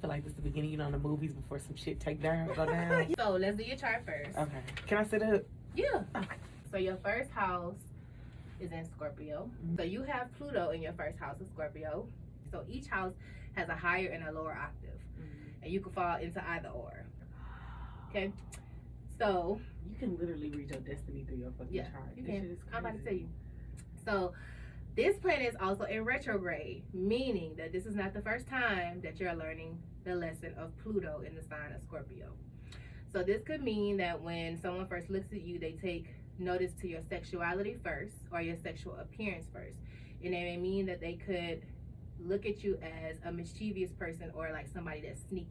feel like this is the beginning, you know, in the movies before some shit go down. So let's do your chart first. Okay. Can I sit up? Yeah. Okay. So your first house is in Scorpio. Mm-hmm. So you have Pluto in your first house of Scorpio. So each house has a higher and a lower octave. Mm-hmm. And you can fall into either or. Okay. So you can literally read your destiny through your fucking chart. You can. I'm about to tell you. So this planet is also in retrograde, meaning that this is not the first time that you're learning the lesson of Pluto in the sign of Scorpio. So this could mean that when someone first looks at you, they take notice to your sexuality first, or your sexual appearance first. And it may mean that they could look at you as a mischievous person, or like somebody that's sneaky.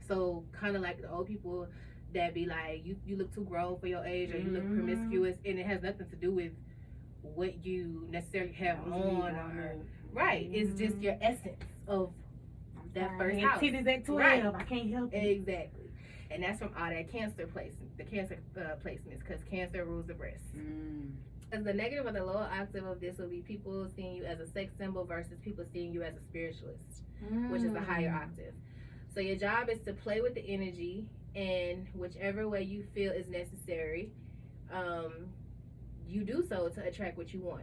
So kind of like the old people that be like, you look too grown for your age, or you look promiscuous, and it has nothing to do with what you necessarily have on, or right. It's just your essence of that first house. Titties at 12. Right. I can't help it. Exactly. And that's from all that Cancer placement, the Cancer placements, because Cancer rules the breast. As the negative or the lower octave of this will be people seeing you as a sex symbol versus people seeing you as a spiritualist, which is the higher octave. So your job is to play with the energy, and whichever way you feel is necessary, you do so to attract what you want.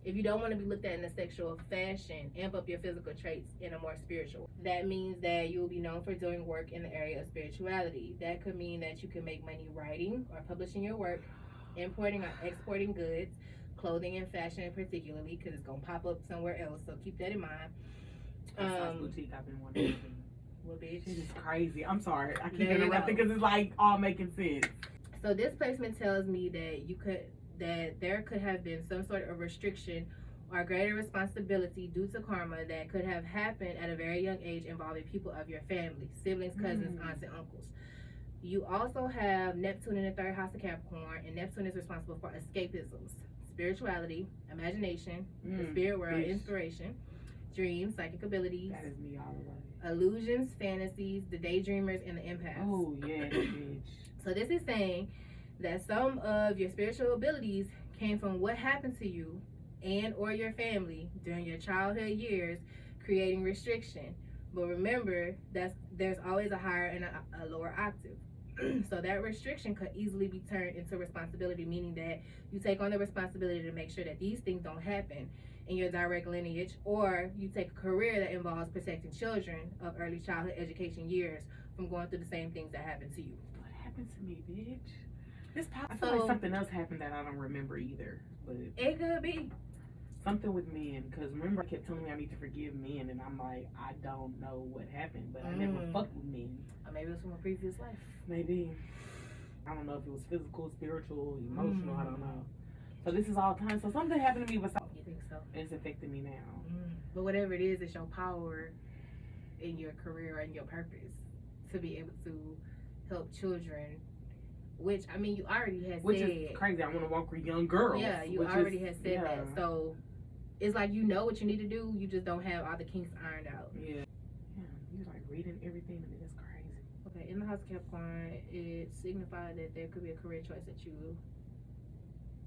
If you don't want to be looked at in a sexual fashion, amp up your physical traits in a more spiritual. That means that you will be known for doing work in the area of spirituality. That could mean that you can make money writing or publishing your work, importing or exporting goods, clothing and fashion particularly, because it's going to pop up somewhere else, so keep that in mind. Boutique, I've been wanting to do. Well, bitch. It is crazy. I'm sorry. I keep interrupting because it's like all making sense. So this placement tells me that there could have been some sort of restriction or greater responsibility due to karma that could have happened at a very young age involving people of your family, siblings, cousins, aunts, and uncles. You also have Neptune in the third house of Capricorn, and Neptune is responsible for escapisms, spirituality, imagination, the spirit world, inspiration, dreams, psychic abilities. That is me all the way. Illusions, fantasies, the daydreamers, and the empaths. Oh, yeah, bitch. So this is saying that some of your spiritual abilities came from what happened to you and or your family during your childhood years, creating restriction. But remember that there's always a higher and a lower octave. So that restriction could easily be turned into responsibility, meaning that you take on the responsibility to make sure that these things don't happen in your direct lineage, or you take a career that involves protecting children of early childhood education years from going through the same things that happened to you. What happened to me, bitch? I feel like something else happened that I don't remember either. But it could be something with men, because remember I kept telling me I need to forgive men, and I'm like, I don't know what happened, but I never fucked with men. Or maybe it was from a previous life. Maybe. I don't know if it was physical, spiritual, emotional, I don't know. So this is all time. So something happened to me with You think so? It's affecting me now. But whatever it is, it's your power in your career and your purpose to be able to help children. Which, I mean, you already had Which said. Which is crazy. I want to walk with young girls. Yeah, you already had said that. So it's like you know what you need to do. You just don't have all the kinks ironed out. Yeah. Yeah, you're like reading everything, and it's crazy. Okay, in the house of Capricorn, it signifies that there could be a career choice that you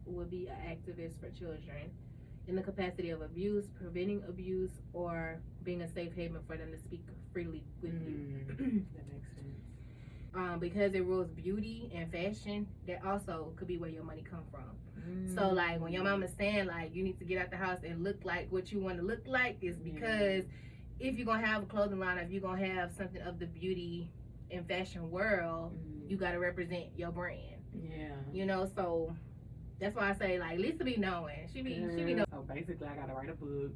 would be an activist for children in the capacity of abuse, preventing abuse, or being a safe haven for them to speak freely with you. That makes sense. Because it rules beauty and fashion, that also could be where your money come from. So like when your mama's saying like you need to get out the house and look like what you want to look like, is because if you're gonna have a clothing line, if you're gonna have something of the beauty and fashion world, you gotta represent your brand. Yeah. You know, so that's why I say, like, Lisa be knowing. She be knowing. So basically, I gotta write a book.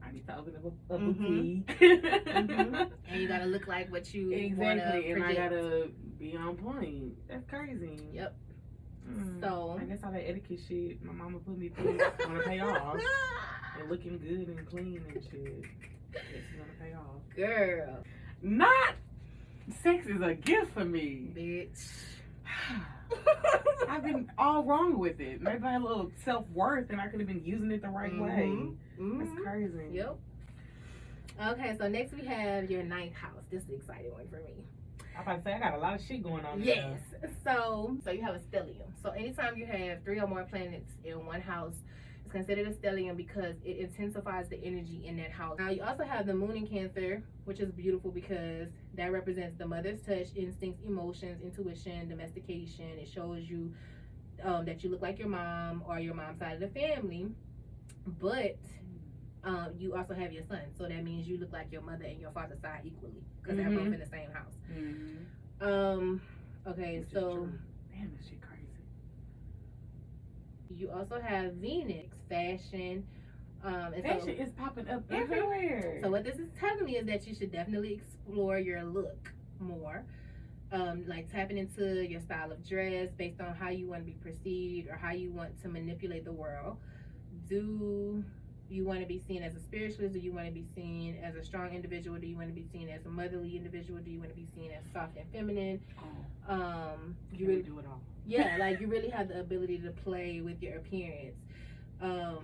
I need to open up a boutique. And you gotta look like what you want to project. And I gotta be on point. That's crazy. Yep. So I guess all that etiquette shit my mama put me through is gonna pay off. And looking good and clean and shit. It's gonna pay off. Girl. Not sex is a gift for me. Bitch. I've been all wrong with it. Maybe I had a little self-worth and I could have been using it the right way. That's crazy. Yep. Okay, so next we have your 9th house. This is an exciting one for me. I'm about to say I got a lot of shit going on. Yes. So you have a stellium. So anytime you have 3 or more planets in one house, It's considered a stellium because it intensifies the energy in that house. Now, you also have the moon in Cancer, which is beautiful because that represents the mother's touch, instincts, emotions, intuition, domestication. It shows you that you look like your mom or your mom's side of the family. But you also have your son, so that means you look like your mother and your father's side equally because they're both in the same house. Okay, Which so damn, that shit crazy. you also have Venus, fashion. And Fashion is popping up everywhere. So what this is telling me is that you should definitely explore your look more. Like tapping into your style of dress based on how you want to be perceived or how you want to manipulate the world. Do you want to be seen as a spiritualist? Do you want to be seen as a strong individual? Do you want to be seen as a motherly individual? Do you want to be seen as soft and feminine? You really do it all. Yeah, like you really have the ability to play with your appearance. I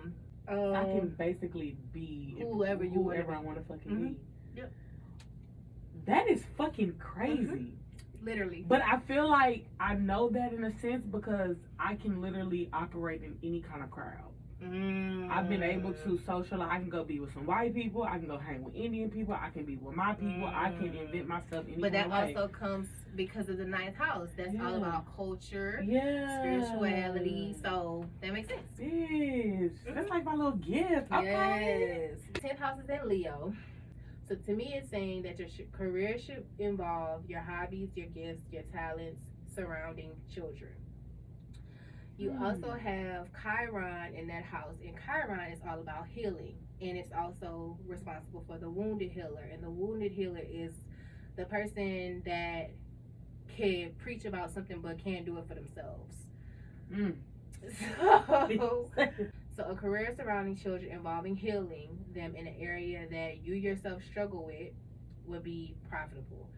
can basically be whoever I want to fucking be. Yep. That is fucking crazy. Literally. But I feel like I know that in a sense because I can literally operate in any kind of crowd. I've been able to socialize. I can go be with some white people. I can go hang with Indian people. I can be with my people. I can invent myself any But that kind of also comes because of the 9th house. That's all about culture, spirituality. So that makes sense. Yes. That's like my little gift. Okay. Yes. 10th house is in Leo. So to me, it's saying that your career should involve your hobbies, your gifts, your talents surrounding children. You also have Chiron in that house, and Chiron is all about healing, and it's also responsible for the wounded healer. And the wounded healer is the person that can preach about something but can't do it for themselves. So a career surrounding children involving healing them in an area that you yourself struggle with would be profitable.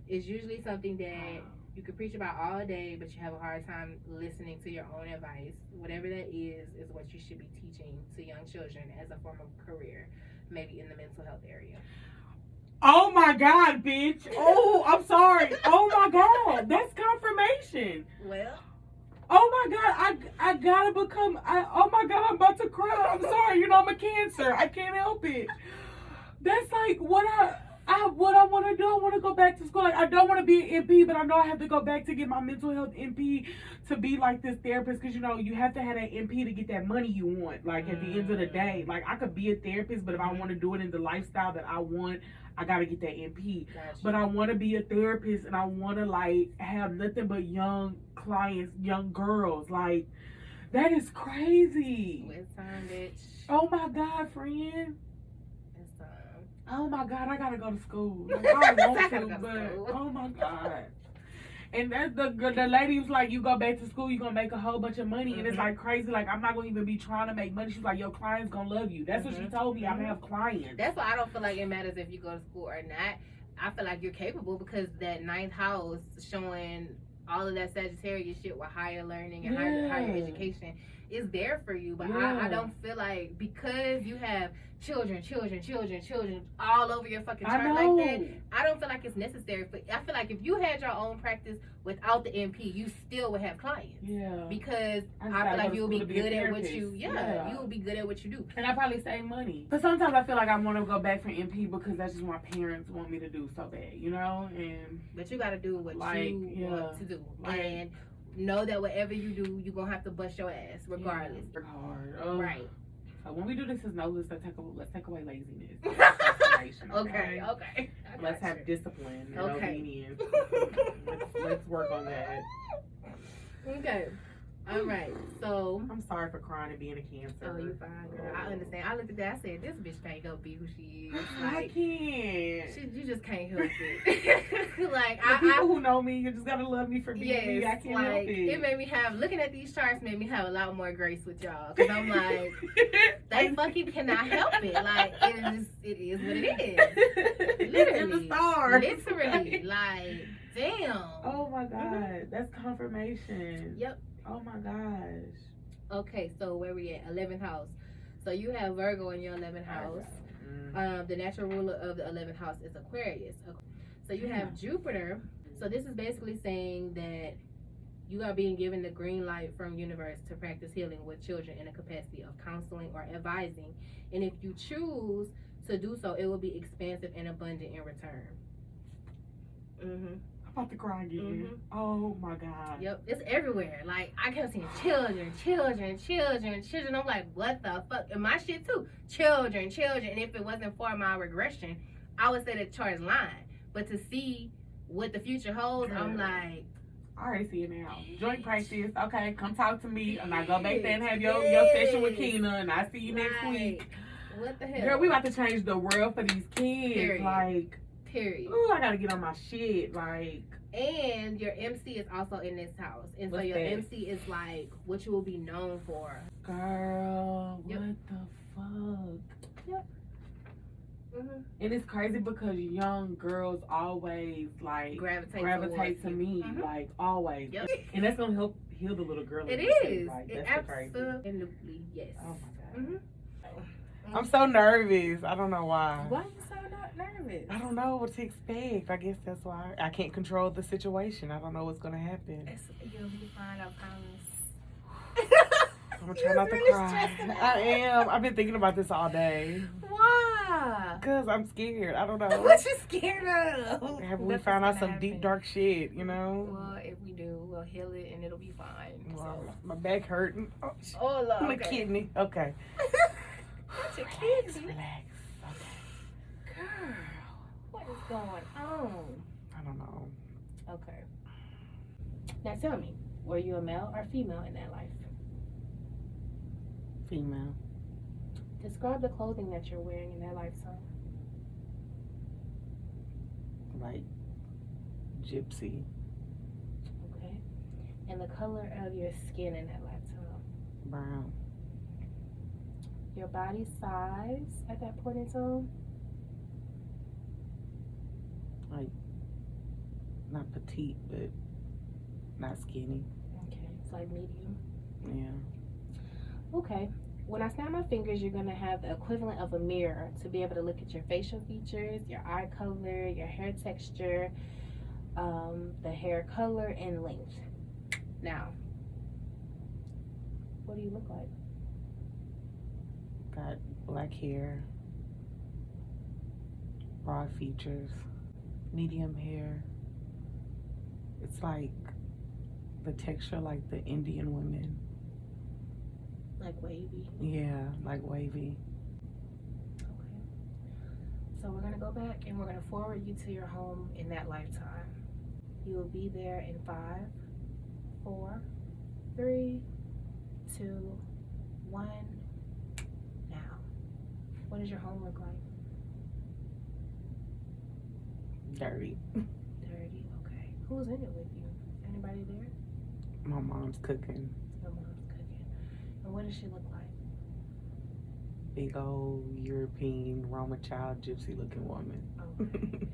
It's usually something that you could preach about all day, but you have a hard time listening to your own advice. Whatever that is what you should be teaching to young children as a form of career, maybe in the mental health area. Oh my God, bitch. Oh, I'm sorry. Oh my God. That's confirmation. Well. Oh my God. I gotta become, oh my God, I'm about to cry. I'm sorry. You know, I'm a Cancer. I can't help it. That's like what I want to do. I want to go back to school. Like, I don't want to be an MP, but I know I have to go back to get my mental health MP to be like this therapist. Because, you know, you have to have that MP to get that money you want. Like, at the end of the day. Like, I could be a therapist, but if I want to do it in the lifestyle that I want, I got to get that MP. Gotcha. But I want to be a therapist, and I want to, like, have nothing but young clients, young girls. Like, that is crazy. It's time, bitch. Oh, my God, friend. Oh my God, I gotta go to school. Like, I want to, but oh my God. And that's the lady was like, you go back to school, you're gonna make a whole bunch of money. And it's like crazy, like I'm not gonna even be trying to make money. She's like, your clients gonna love you. That's what she told me. I'm gonna have clients. That's why I don't feel like it matters if you go to school or not. I feel like you're capable because that 9th house showing all of that Sagittarius shit with higher learning and higher education is there for you. But I don't feel like because you have children all over your fucking chart like that, I don't feel like it's necessary. I feel like if you had your own practice without the MP, you still would have clients. Yeah. Because I feel like you'll be good at what you you'll be good at what you do. And I probably save money. But sometimes I feel like I want to go back for MP because that's just what my parents want me to do so bad, you know? But you gotta do what you want to do. And know that whatever you do, you're gonna have to bust your ass regardless. Work hard. Right. So when we do this as no list, let's take away laziness. Okay. Let's have discipline and obedience. let's work on that. Okay. All right. So I'm sorry for crying and being a Cancer. Oh, you fine, girl. I understand. I looked at that. I said, this bitch can't go be who she is. Like, I can't. You just can't help it. Like the people who know me, you just gotta love me for being me. I can't help it. It made me looking at these charts made me have a lot more grace with y'all. Cause I'm like, they fucking cannot help it. Like it is what it is. Literally. In the stars. Literally. Like, damn. Oh my God. That's confirmation. Yep. Oh my gosh. Okay, so where we at? 11th house. So you have Virgo in your 11th house. The natural ruler of the 11th house is Aquarius. So you have Jupiter. So this is basically saying that You are being given the green light from universe to practice healing with children in the capacity of counseling or advising. And if you choose to do so, it will be expansive and abundant in return. I'm about to cry again. Oh my God. Yep, it's everywhere. Like, I kept seeing children. I'm like, what the fuck? And my shit too. Children. And if it wasn't for my regression, I would say that chart's lying. But to see what the future holds, I'm like, I already see it now. Joint practice. Okay, come talk to me. And I go back there and have your session with Keena. And I see you next week. What the hell? Girl, we about to change the world for these kids. Period. Ooh, I gotta get on my shit. And your MC is also in this house. And what's so your that? MC is like what you will be known for. Girl, what the fuck? Yep. And it's crazy because young girls always gravitate to me, always. Yep. And that's gonna help heal the little girl. It is. It absolutely, yes. Oh my God. I'm so nervous. I don't know why. Why are you so not nervous? I don't know what to expect. I guess that's why I can't control the situation. I don't know what's gonna happen. You'll be fine, I promise. I'm gonna try not to cry. I am. I've been thinking about this all day. Why? Because I'm scared. I don't know. What you scared of? Have we found out some deep, dark shit, you know? Well, if we do, we'll heal it and it'll be fine. Well, my back hurting. Oh, Lord. my kidney. Okay. What's your kidney? Just relax. Okay. Girl, what is going on? I don't know. Okay. Now tell me, were you a male or female in that life? Female. Describe the clothing that you're wearing in that lifetime. Like gypsy. Okay. And the color of your skin in that lifetime. Brown. Your body size at that point in time. Like not petite, but not skinny. Okay. It's like medium. Yeah. Okay. When I snap my fingers, you're going to have the equivalent of a mirror to be able to look at your facial features, your eye color, your hair texture, the hair color, and length. Now, what do you look like? Got black hair, broad features, medium hair. It's like the texture like the Indian women. Like wavy? Yeah, like wavy. Okay. So we're going to go back and we're going to forward you to your home in that lifetime. You will be there in 5, 4, 3, 2, 1. Now, what does your home look like? Dirty. Dirty, okay. Who's in it with you? Anybody there? My mom's cooking. Your mom's cooking. And what does she look like? Big old European Roma child gypsy looking woman. Okay.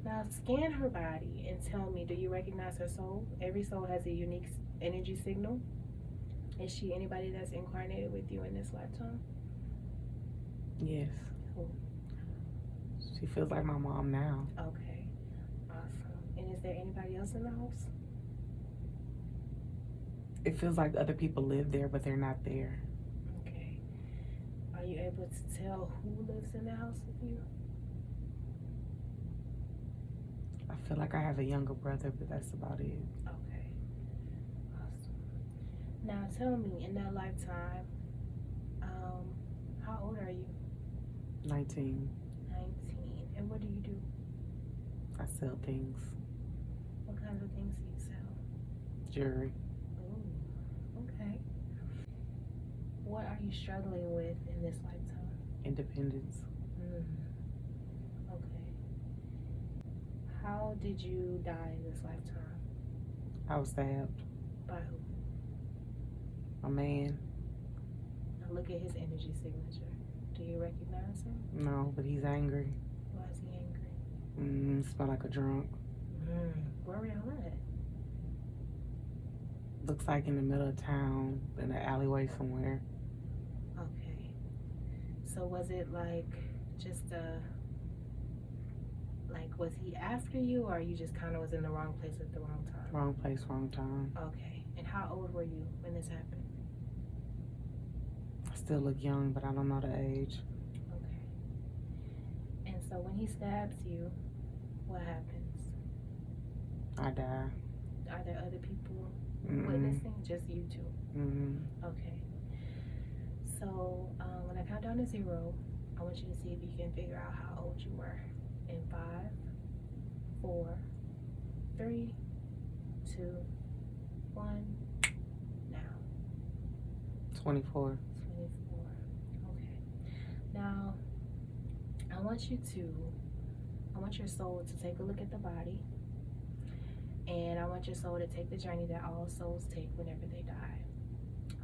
Now scan her body and tell me, do you recognize her soul? Every soul has a unique energy signal. Is she anybody that's incarnated with you in this lifetime? Yes. Who? She feels like my mom now. Okay. Awesome. And is there anybody else in the house? It feels like other people live there, but they're not there. Okay. Are you able to tell who lives in the house with you? I feel like I have a younger brother, but that's about it. Okay. Awesome. Now tell me, in that lifetime, how old are you? 19. 19. And what do you do? I sell things. What kinds of things do you sell? Jewelry. Ooh, okay. What are you struggling with in this lifetime? Independence. Okay. How did you die in this lifetime? I was stabbed. By who? A man. Now look at his energy signature. Do you recognize him? No, but he's angry. Why is he angry? Smell like a drunk. Where were y'all at? Looks like in the middle of town, in an alleyway somewhere. Okay. So was it like just was he after you, or you just kind of was in the wrong place at the wrong time? Wrong place, wrong time. Okay. how old were you when this happened? I still look young, but I don't know the age. Okay. And so when he stabs you, what happens? I die. Are there other people Mm-mm. witnessing? Just you two? Mm-hmm. Okay. So when I count down to 0, I want you to see if you can figure out how old you were. In 5, 4, 3, 2, 1, now. 24. 24. Okay. Now, I want your soul to take a look at the body. And I want your soul to take the journey that all souls take whenever they die.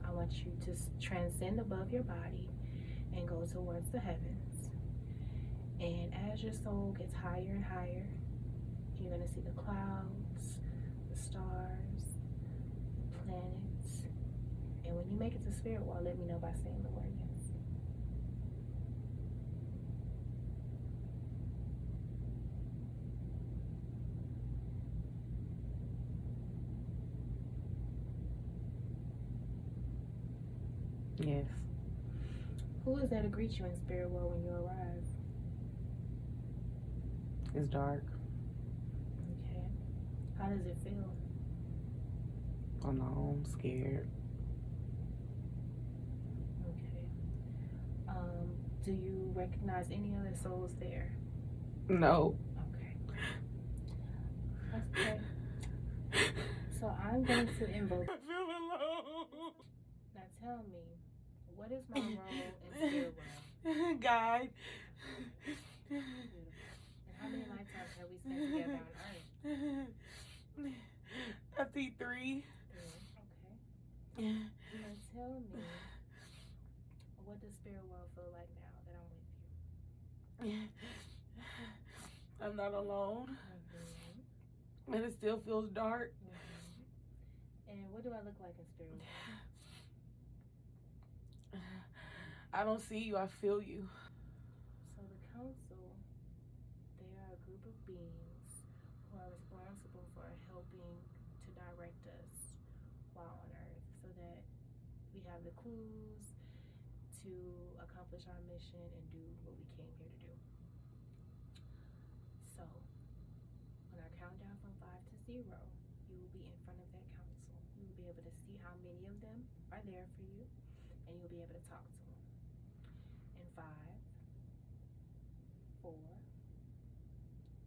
I want you to transcend above your body and go towards the heavens. And as your soul gets higher and higher, you're going to see the clouds, the stars, the planets. And when you make it to spirit world, let me know by saying the word yes. Yes. Who is there to greet you in spirit world when you arrive? It's dark. Okay. How does it feel? I know, I'm scared. Okay. Do you recognize any other souls there? No. Okay. That's okay. So I'm going to invoke. I feel alone. Now tell me, what is my role in spirit world? Guide. Beautiful. And how many lifetimes have we spent together on Earth? I see 3. Okay. Now tell me, what does spirit world feel like now that I'm with you? I'm not alone. Mm-hmm. And it still feels dark. Mm-hmm. And what do I look like in spirit world? I don't see you, I feel you. So the council, they are a group of beings who are responsible for helping to direct us while on Earth so that we have the clues to accomplish our mission and do what we came here to do. So, on our countdown from 5 to 0, you will be in front of that council. You will be able to see how many of them are there for you, and you'll be able to talk to them. In 5, 4,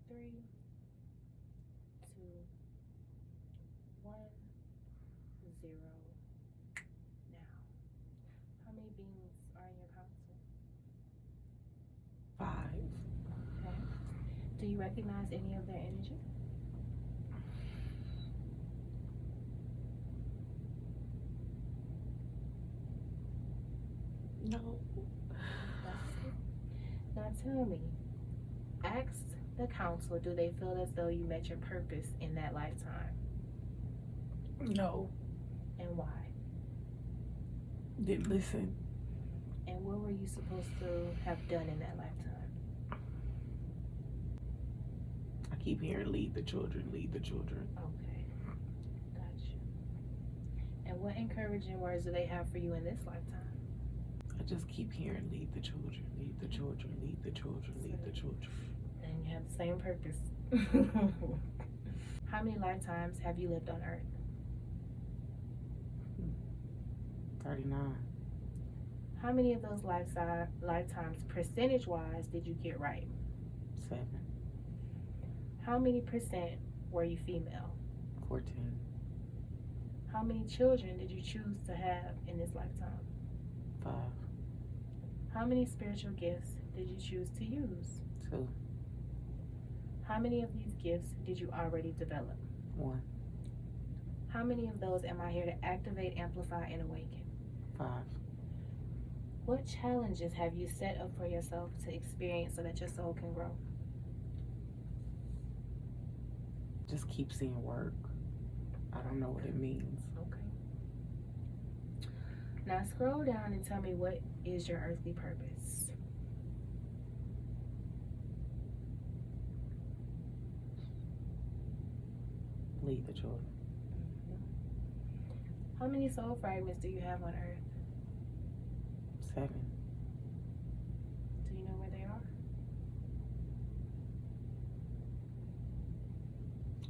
3, 2, 1, 0. Now, how many beings are in your council? 5. Okay. Do you recognize any of their energy? No. Now tell me, ask the council, do they feel as though you met your purpose in that lifetime? No. And why? Didn't listen. And what were you supposed to have done in that lifetime? I keep hearing lead the children, lead the children. Okay, gotcha. And what encouraging words do they have for you in this lifetime? I just keep hearing lead the children, lead the children, lead the children, lead the children. And you have the same purpose. How many lifetimes have you lived on Earth? 39. How many of those lifetimes, percentage-wise, did you get right? 7. How many percent were you female? 14. How many children did you choose to have in this lifetime? 5. How many spiritual gifts did you choose to use? 2. How many of these gifts did you already develop? 1. How many of those am I here to activate, amplify, and awaken? 5. What challenges have you set up for yourself to experience so that your soul can grow? Just keep seeing work. I don't know what it means. Okay. Now scroll down and tell me, what is your earthly purpose? Lead the children. How many soul fragments do you have on Earth? 7. Do you know where they are?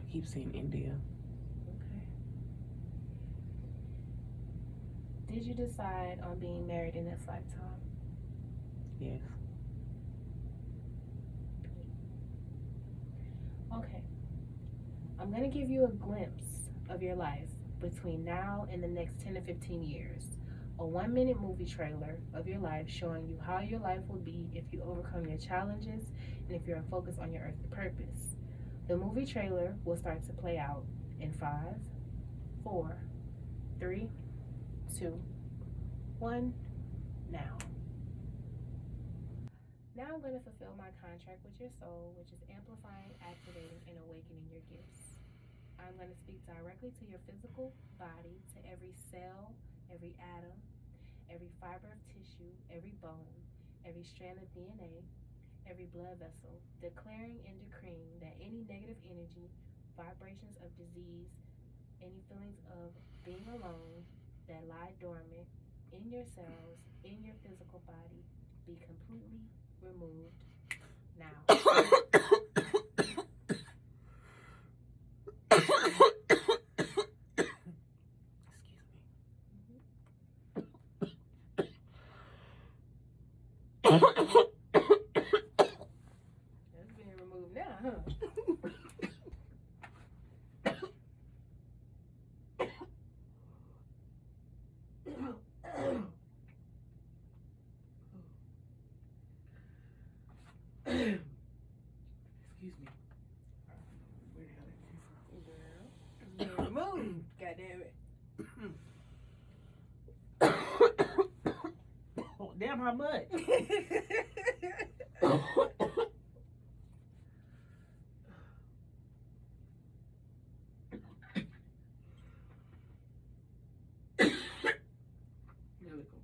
I keep seeing India. Okay. Did you decide on being married in this lifetime? Yes. Okay. I'm going to give you a glimpse of your life between now and the next 10 to 15 years. A 1-minute movie trailer of your life showing you how your life will be if you overcome your challenges and if you're focused on your earthly purpose. The movie trailer will start to play out in 5, 4, 3, 2, 1, now. Now I'm going to fulfill my contract with your soul, which is amplifying, activating, and awakening your gifts. I'm going to speak directly to your physical body, to every cell, every atom, every fiber of tissue, every bone, every strand of DNA, every blood vessel, declaring and decreeing that any negative energy, vibrations of disease, any feelings of being alone that lie dormant in your cells, in your physical body, be completely removed now. That's being removed now, huh? Excuse me. Where the hell that came from? Girl, it's being removed. God damn it. Oh, damn, how much? There we go.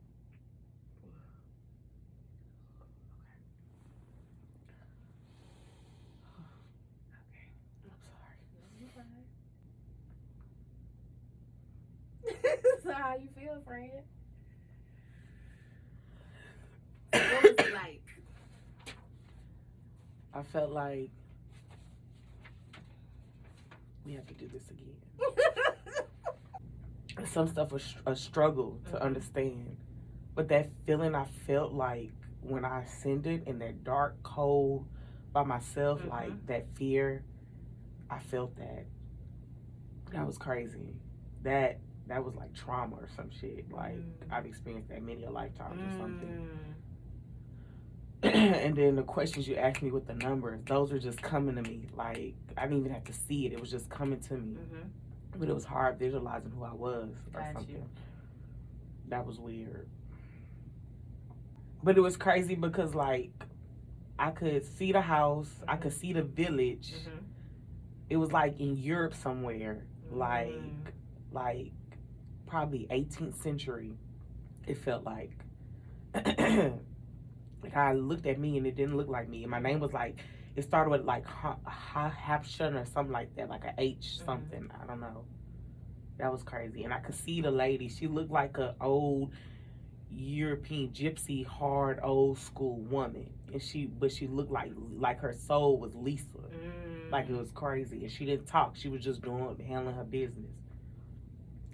Okay. I'm sorry. So how you feel, friend? What was it like? I felt like we have to do this again. Some stuff was a struggle to understand, but that feeling I felt like when I ascended in that dark, cold, by myself, like that fear, I felt that. That was crazy. That was like trauma or some shit. Like I've experienced that many a lifetime or something. And then the questions you asked me with the numbers, those were just coming to me. Like I didn't even have to see it. It was just coming to me. But it was hard visualizing who I was or something. That was weird. But it was crazy because like I could see the house, I could see the village. It was like in Europe somewhere, like probably 18th century. It felt like. Like I looked at me and it didn't look like me. And my name was like, it started with like Hapshun or something like that, like a H something. I don't know. That was crazy. And I could see the lady. She looked like an old European gypsy, hard old school woman. And she looked like her soul was Lisa. Like it was crazy. And she didn't talk. She was just handling her business.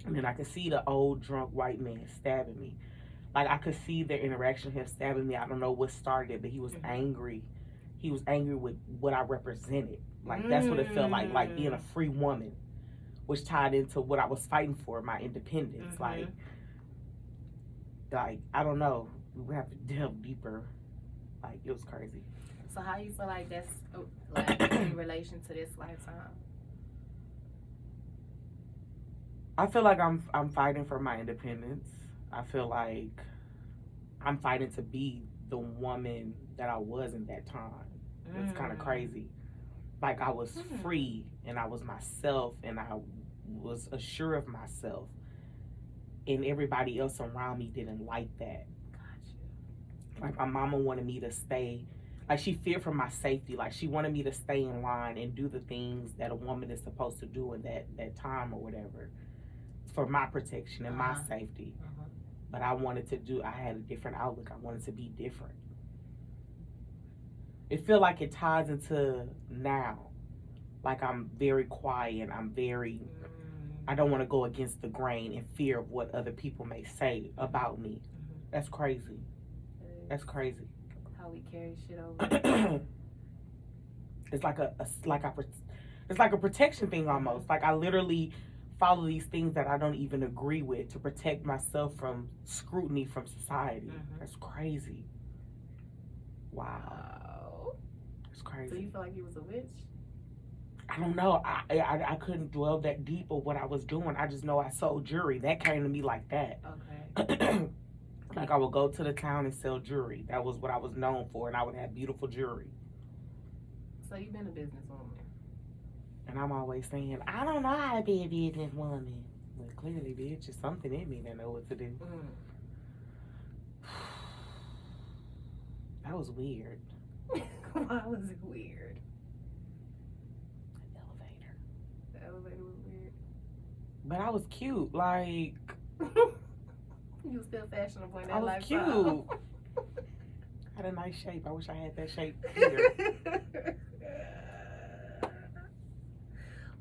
And then I could see the old drunk white man stabbing me. Like I could see their interaction, him stabbing me. I don't know what started it, but he was angry. He was angry with what I represented. Like that's what it felt like being a free woman, which tied into what I was fighting for, my independence. Like I don't know. We have to delve deeper. Like it was crazy. So how you feel like that's like in relation to this lifetime? I feel like I'm fighting for my independence. I feel like I'm fighting to be the woman that I was in that time. It's kind of crazy. Like I was free and I was myself and I was assured of myself. And everybody else around me didn't like that. Gotcha. Like my mama wanted me to stay. Like she feared for my safety. Like she wanted me to stay in line and do the things that a woman is supposed to do in that time or whatever. for my protection and my safety. Uh-huh. But I had a different outlook. I wanted to be different. It feel like it ties into now. Like I'm very quiet. I don't want to go against the grain in fear of what other people may say about me. That's crazy. That's crazy. How we carry shit over. It's like a protection thing almost. Like I literally follow these things that I don't even agree with to protect myself from scrutiny from society. That's crazy. Wow. That's crazy. So you feel like you was a witch? I don't know. I couldn't dwell that deep of what I was doing. I just know I sold jewelry. That came to me like that. Okay. Like I would go to the town and sell jewelry. That was what I was known for, and I would have beautiful jewelry. So you've been a businesswoman. And I'm always saying, I don't know how to be a businesswoman. Well, clearly, bitch, it's something in me that know what to do. That was weird. Why was it weird? The elevator was weird. But I was cute, like. You was still fashionable in that I was lifestyle. cute. I had a nice shape. I wish I had that shape here.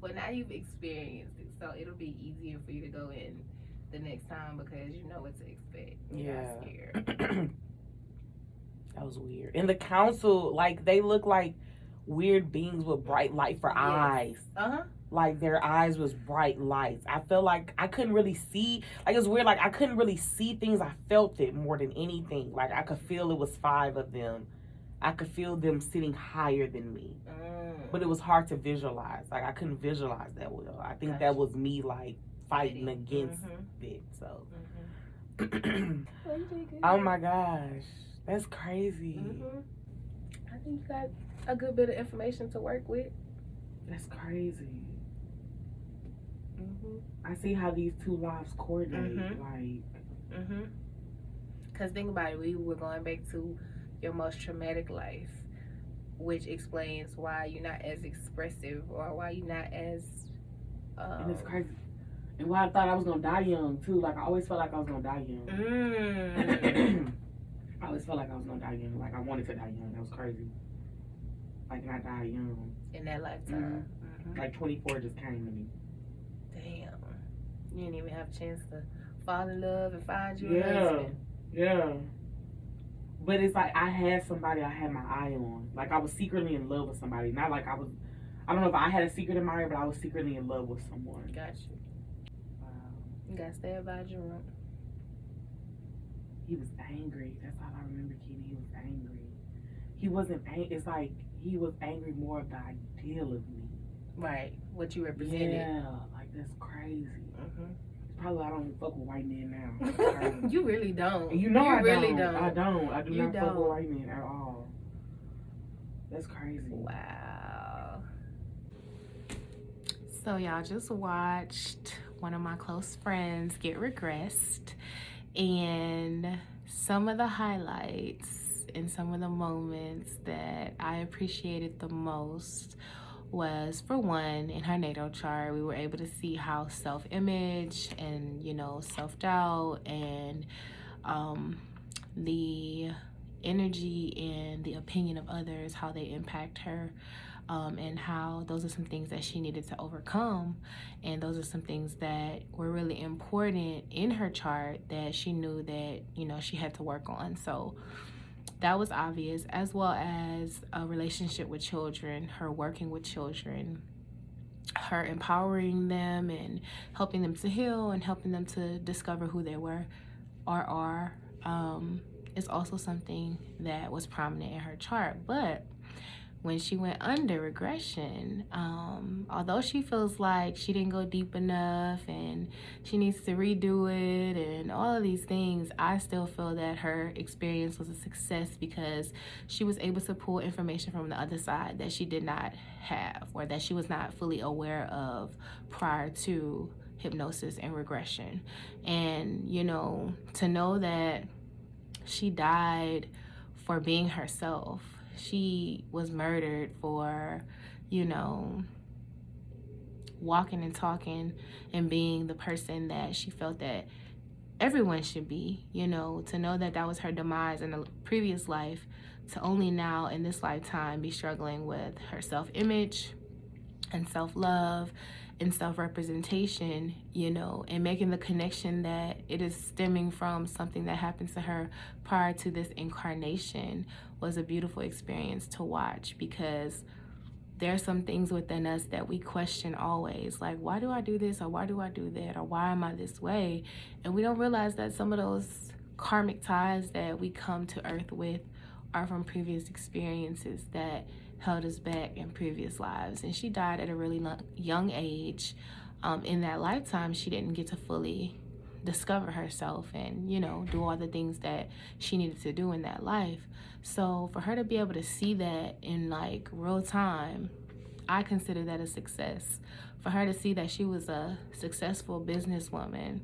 Well, now you've experienced it, so it'll be easier for you to go in the next time because you know what to expect. You're not scared. That was weird. In the council, like, they look like weird beings with bright light for eyes. Like, their eyes was bright lights. I felt like I couldn't really see. Like, it was weird. Like, I couldn't really see things. I felt it more than anything. Like, I could feel it was 5 of them. I could feel them sitting higher than me. But it was hard to visualize. Like, I couldn't visualize that well. I think that was me, like, fighting against it. So. Well, you did good. Oh, my gosh. That's crazy. I think you got a good bit of information to work with. That's crazy. I see how these two lives coordinate. Because think about it, we were going back to your most traumatic life, which explains why you're not as expressive or why you're not as. And it's crazy. And why I thought I was gonna die young too. Like I always felt like I was gonna die young. I always felt like I was gonna die young. Like I wanted to die young. That was crazy. Like not die young. In that lifetime. Like 24 just came to me. Damn. You didn't even have a chance to fall in love and find you a husband. Yeah. But it's like I had somebody I had my eye on. Like I was secretly in love with somebody. Not like I don't know if I had a secret admirer, but I was secretly in love with someone. Got you. Wow. You gotta stay by your room. He was angry. That's all I remember, Kitty. He was angry. He wasn't angry. It's like he was angry more of the ideal of me. Right. What you represented. Yeah. Like that's crazy. Probably I don't fuck with white men now. You really don't. You know I really don't. don't. I don't. I do You not fuck don't. with white men at all. That's crazy. Wow. So y'all just watched one of my close friends get regressed, and some of the highlights and some of the moments that I appreciated the most was, for one, in her natal chart, we were able to see how self-image and, self-doubt and the energy and the opinion of others, how they impact her, and how those are some things that she needed to overcome. And those are some things that were really important in her chart that she knew that, she had to work on. So that was obvious, as well as a relationship with children, her working with children, her empowering them and helping them to heal and helping them to discover who they were or are, is also something that was prominent in her chart. But when she went under regression, although she feels like she didn't go deep enough and she needs to redo it and all of these things, I still feel that her experience was a success because she was able to pull information from the other side that she did not have or that she was not fully aware of prior to hypnosis and regression. And, to know that she died for being herself. She was murdered for, walking and talking and being the person that she felt that everyone should be, you know, to know that that was her demise in a previous life, to only now in this lifetime be struggling with her self-image and self-love and self-representation, you know, and making the connection that it is stemming from something that happened to her prior to this incarnation was a beautiful experience to watch, because there are some things within us that we question always, like, why do I do this, or why do I do that, or why am I this way? And we don't realize that some of those karmic ties that we come to earth with are from previous experiences that held us back in previous lives. And she died at a really young age. In that lifetime, she didn't get to fully discover herself and, you know, do all the things that she needed to do in that life. So for her to be able to see that in like real time, I consider that a success. For her to see that she was a successful businesswoman,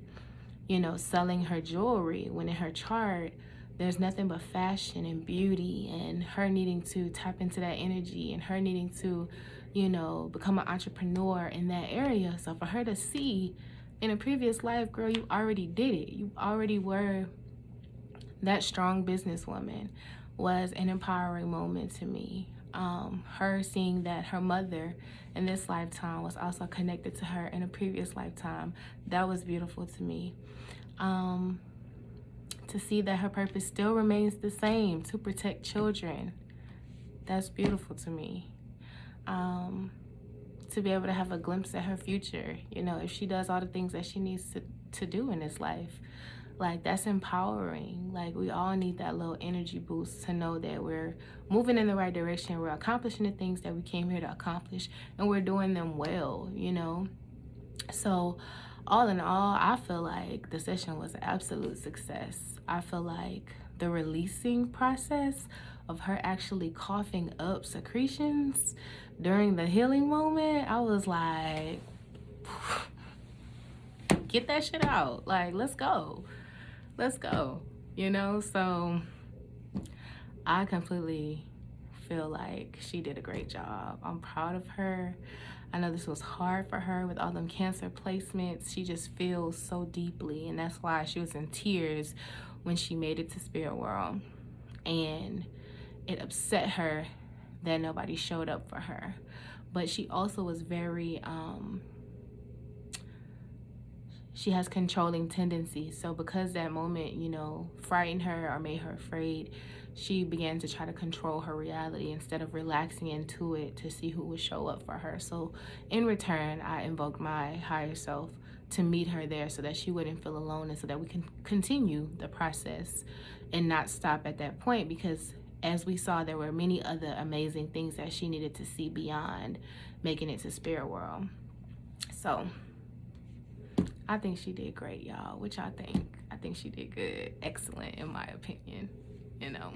you know, selling her jewelry, when in her chart there's nothing but fashion and beauty, and her needing to tap into that energy, and her needing to, you know, become an entrepreneur in that area. So for her to see in a previous life, girl, you already did it. You already were that strong businesswoman, was an empowering moment to me. Her seeing that her mother in this lifetime was also connected to her in a previous lifetime, that was beautiful to me. To see that her purpose still remains the same, to protect children, that's beautiful to me. To be able to have a glimpse at her future, you know, if she does all the things that she needs to do in this life, like, that's empowering. Like, we all need that little energy boost to know that we're moving in the right direction, we're accomplishing the things that we came here to accomplish, and we're doing them well, you know. So all in all, I feel like the session was an absolute success. I feel like the releasing process of her actually coughing up secretions during the healing moment, I was like, get that shit out. Like, let's go, you know. So I completely feel like she did a great job. I'm proud of her. I know this was hard for her with all them cancer placements. She just feels so deeply, and that's why she was in tears when she made it to spirit world. And it upset her that nobody showed up for her. But she also was very she has controlling tendencies. So because that moment, you know, frightened her or made her afraid, she began to try to control her reality instead of relaxing into it to see who would show up for her. So in return, I invoked my higher self to meet her there so that she wouldn't feel alone, and so that we can continue the process and not stop at that point, because as we saw, there were many other amazing things that she needed to see beyond making it to spirit world. So I think she did great, y'all. What y'all think? I think she did good. Excellent, in my opinion, you know.